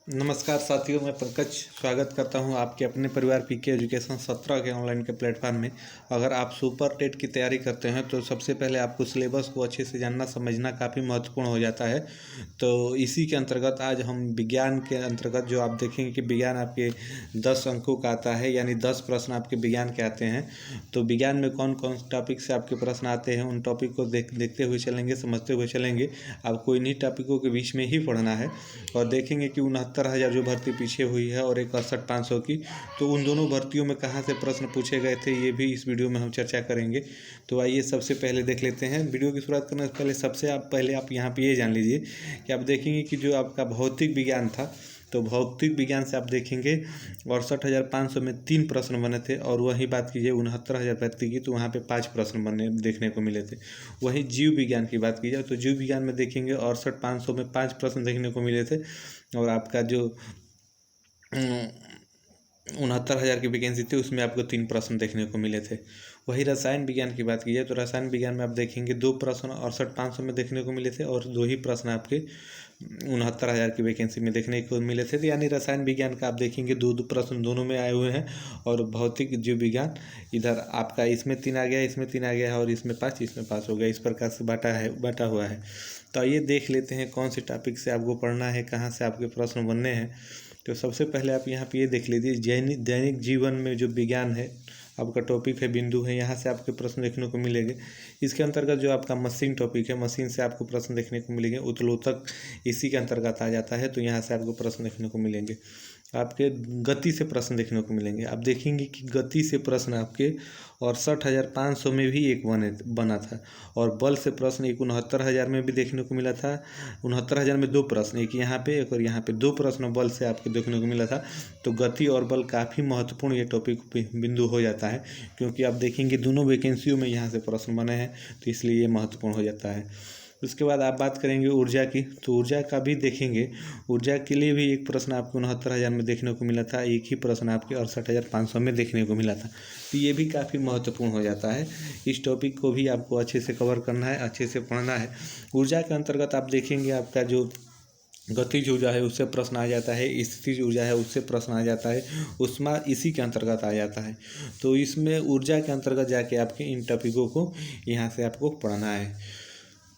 नमस्कार साथियों, मैं पंकज स्वागत करता हूं आपके अपने परिवार पीके एजुकेशन 17 के ऑनलाइन के प्लेटफॉर्म में। अगर आप सुपर टेट की तैयारी करते हैं तो सबसे पहले आपको सिलेबस को अच्छे से जानना समझना काफ़ी महत्वपूर्ण हो जाता है। तो इसी के अंतर्गत आज हम विज्ञान के अंतर्गत जो आप देखेंगे कि विज्ञान आपके 10 अंकों का आता है, यानी 10 प्रश्न आपके विज्ञान के आते हैं। तो विज्ञान में कौन कौन टॉपिक से आपके प्रश्न आते हैं उन टॉपिक को देखते हुए चलेंगे, समझते हुए चलेंगे। आपको इन्हीं टॉपिकों के बीच में ही पढ़ना है और देखेंगे कि 69,000 जो भर्ती पीछे हुई है और एक 68,500 की, तो उन दोनों भर्तियों में कहाँ से प्रश्न पूछे गए थे ये भी इस वीडियो में हम चर्चा करेंगे। तो आइए सबसे पहले देख लेते हैं। वीडियो की शुरुआत करने से पहले सबसे पहले आप यहाँ पे ये जान लीजिए कि आप देखेंगे कि जो आपका भौतिक विज्ञान था, तो भौतिक विज्ञान से आप देखेंगे 68,500 में 3 प्रश्न बने थे। और वही बात कीजिए 69,000 व्यक्ति की, तो वहाँ पे 5 प्रश्न बने देखने को मिले थे। वही जीव विज्ञान की बात की जाए तो जीव विज्ञान में देखेंगे 68,500 में 5 प्रश्न देखने को मिले थे। और आपका जो 69,000 की वैकेंसी थी उसमें आपको 3 प्रश्न देखने को मिले थे। वही रसायन विज्ञान की बात की जाए तो रसायन विज्ञान में आप देखेंगे 2 प्रश्न 68,500 में देखने को मिले थे और 2 ही प्रश्न आपके 69,000 की वैकेंसी में देखने को मिले थे। तो यानी रसायन विज्ञान का आप देखेंगे 2 प्रश्न दोनों में आए हुए हैं। और भौतिक जीव विज्ञान इधर आपका इसमें 3 आ गया, इसमें 3 आ गया है और इसमें 5, इसमें 5 हो गया। इस प्रकार से बांटा हुआ है। तो आइए देख लेते हैं कौन से टॉपिक से आपको पढ़ना है, कहाँ से आपके प्रश्न बनने हैं। तो सबसे पहले आप यहाँ पे ये देख लीजिए, दैनिक जीवन में जो विज्ञान है आपका टॉपिक है, बिंदु है, यहाँ से आपके प्रश्न देखने को मिलेंगे। इसके अंतर्गत जो आपका मशीन टॉपिक है, मशीन से आपको प्रश्न देखने को मिलेंगे। उत्तलोतक इसी के अंतर्गत आ जाता है, तो यहाँ से आपको प्रश्न देखने को मिलेंगे। आपके गति से प्रश्न देखने को मिलेंगे। आप देखेंगे कि गति से प्रश्न आपके 68,500 में भी एक बना था। और बल से प्रश्न एक 69,000 में भी देखने को मिला था। 69,000 में 2 प्रश्न, एक यहाँ पे एक और यहाँ पे 2 प्रश्न बल से आपको देखने को मिला था। तो गति और बल काफ़ी महत्वपूर्ण ये टॉपिक बिंदु हो जाता है, क्योंकि आप देखेंगे दोनों वैकेंसियों में यहाँ से प्रश्न बने हैं, तो इसलिए ये महत्वपूर्ण हो जाता है। उसके बाद आप बात करेंगे ऊर्जा की, तो ऊर्जा का भी देखेंगे। ऊर्जा के लिए भी एक प्रश्न आपको 69,000 में देखने को मिला था, एक ही प्रश्न आपके 68,500 में देखने को मिला था। तो ये भी काफ़ी महत्वपूर्ण हो जाता है। इस टॉपिक को भी आपको अच्छे से कवर करना है, अच्छे से पढ़ना है। ऊर्जा के अंतर्गत आप देखेंगे आपका जो गतिज ऊर्जा है उससे प्रश्न आ जाता है, स्थितिज ऊर्जा है उससे प्रश्न आ जाता है, ऊष्मा इसी के अंतर्गत आ जाता है। तो इसमें ऊर्जा के अंतर्गत जाके आपके इन टॉपिकों को यहाँ से आपको पढ़ना है।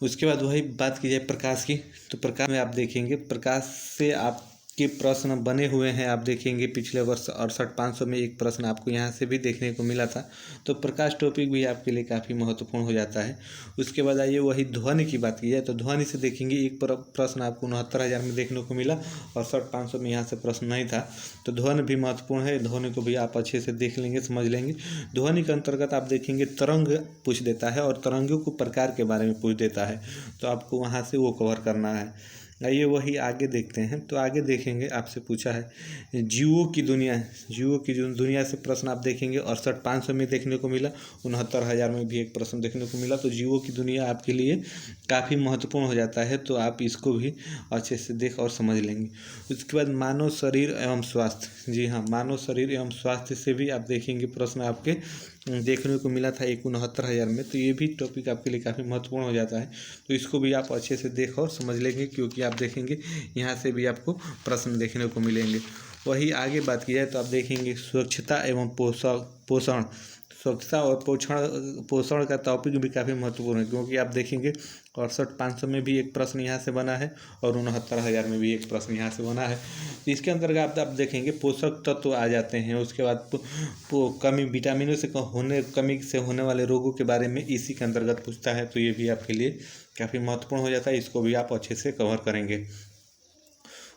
उसके बाद वही बात की जाए प्रकाश की, तो प्रकाश में आप देखेंगे प्रकाश से आपके प्रश्न बने हुए हैं। आप देखेंगे पिछले वर्ष 68,500 में एक प्रश्न आपको यहाँ से भी देखने को मिला था। तो प्रकाश टॉपिक भी आपके लिए काफ़ी महत्वपूर्ण हो जाता है। उसके बाद आइए वही ध्वनि की बात की जाए तो ध्वनि से देखेंगे एक प्रश्न आपको 69,000 में देखने को मिला और 68,500 में यहाँ से प्रश्न नहीं था। तो ध्वनि भी महत्वपूर्ण है, ध्वनि को भी आप अच्छे से देख लेंगे, समझ लेंगे। ध्वनि के अंतर्गत आप देखेंगे तरंग पूछ देता है और तरंगों को प्रकार के बारे में पूछ देता है, तो आपको वहाँ से वो कवर करना है। आइए वही आगे देखते हैं। तो आगे देखेंगे आपसे पूछा है जीवों की दुनिया, जीवों की जो दुनिया से प्रश्न आप देखेंगे 68,500 में देखने को मिला, 69,000 में भी एक प्रश्न देखने को मिला। तो जीवों की दुनिया आपके लिए काफ़ी महत्वपूर्ण हो जाता है, तो आप इसको भी अच्छे से देख और समझ लेंगे। उसके बाद मानव शरीर एवं स्वास्थ्य, जी हाँ, मानव शरीर एवं स्वास्थ्य से भी आप देखेंगे प्रश्न आपके देखने को मिला था एक 69,000 में। तो ये भी टॉपिक आपके लिए काफ़ी महत्वपूर्ण हो जाता है, तो इसको भी आप अच्छे से देख और समझ लेंगे, क्योंकि आप देखेंगे यहाँ से भी आपको प्रश्न देखने को मिलेंगे। वही आगे बात की जाए तो आप देखेंगे स्वच्छता एवं पोषण, स्वच्छता और पोषण का टॉपिक भी काफ़ी महत्वपूर्ण है, क्योंकि आप देखेंगे 68,500 में भी एक प्रश्न यहाँ से बना है और 69,000 में भी एक प्रश्न यहाँ से बना है। इसके अंतर्गत आप देखेंगे पोषक तत्व आ जाते हैं। उसके बाद कमी, विटामिनों से कमी से होने वाले रोगों के बारे में इसी के अंतर्गत पूछता है, तो ये भी आपके लिए काफ़ी महत्वपूर्ण हो जाता है, इसको भी आप अच्छे से कवर करेंगे।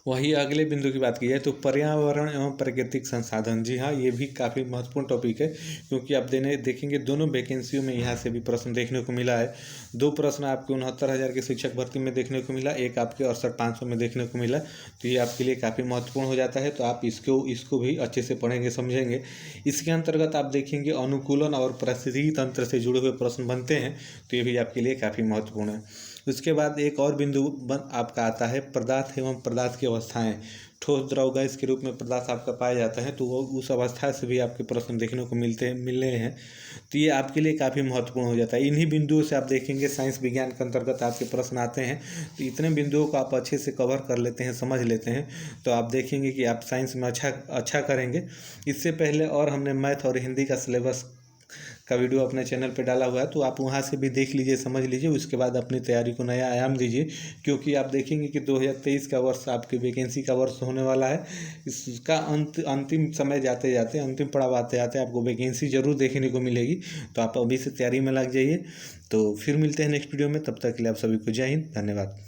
वही अगले बिंदु की बात की जाए तो पर्यावरण एवं प्राकृतिक संसाधन, जी हाँ, ये भी काफ़ी महत्वपूर्ण टॉपिक है, क्योंकि आप देखेंगे दोनों वैकेंसियों में यहाँ से भी प्रश्न देखने को मिला है। 2 प्रश्न आपके 69,000 के शिक्षक भर्ती में देखने को मिला, एक आपके 68,500 में देखने को मिला। तो ये आपके लिए काफ़ी महत्वपूर्ण हो जाता है, तो आप इसको भी अच्छे से पढ़ेंगे, समझेंगे। इसके अंतर्गत आप देखेंगे अनुकूलन और पारिस्थितिकी तंत्र से जुड़े हुए प्रश्न बनते हैं, तो ये भी आपके लिए काफ़ी महत्वपूर्ण है। उसके बाद एक और बिंदु आपका आता है पदार्थ एवं पदार्थ की अवस्थाएं। ठोस द्रव गैस के रूप में पदार्थ आपका पाया जाता है, तो वो उस अवस्था से भी आपके प्रश्न देखने को मिल रहे हैं। तो ये आपके लिए काफ़ी महत्वपूर्ण हो जाता है। इन्हीं बिंदुओं से आप देखेंगे साइंस विज्ञान के अंतर्गत आपके प्रश्न आते हैं। तो इतने बिंदुओं को आप अच्छे से कवर कर लेते हैं, समझ लेते हैं, तो आप देखेंगे कि आप साइंस में अच्छा करेंगे। इससे पहले और हमने मैथ और हिंदी का सिलेबस का वीडियो अपने चैनल पे डाला हुआ है, तो आप वहाँ से भी देख लीजिए, समझ लीजिए, उसके बाद अपनी तैयारी को नया आयाम दीजिए। क्योंकि आप देखेंगे कि 2023 का वर्ष आपकी वैकेंसी का वर्ष होने वाला है। इसका अंतिम समय जाते जाते, अंतिम पड़ाव आते आते आपको वैकेंसी जरूर देखने को मिलेगी। तो आप अभी से तैयारी में लग जाइए। तो फिर मिलते हैं नेक्स्ट वीडियो में, तब तक के लिए आप सभी को जय हिंद, धन्यवाद।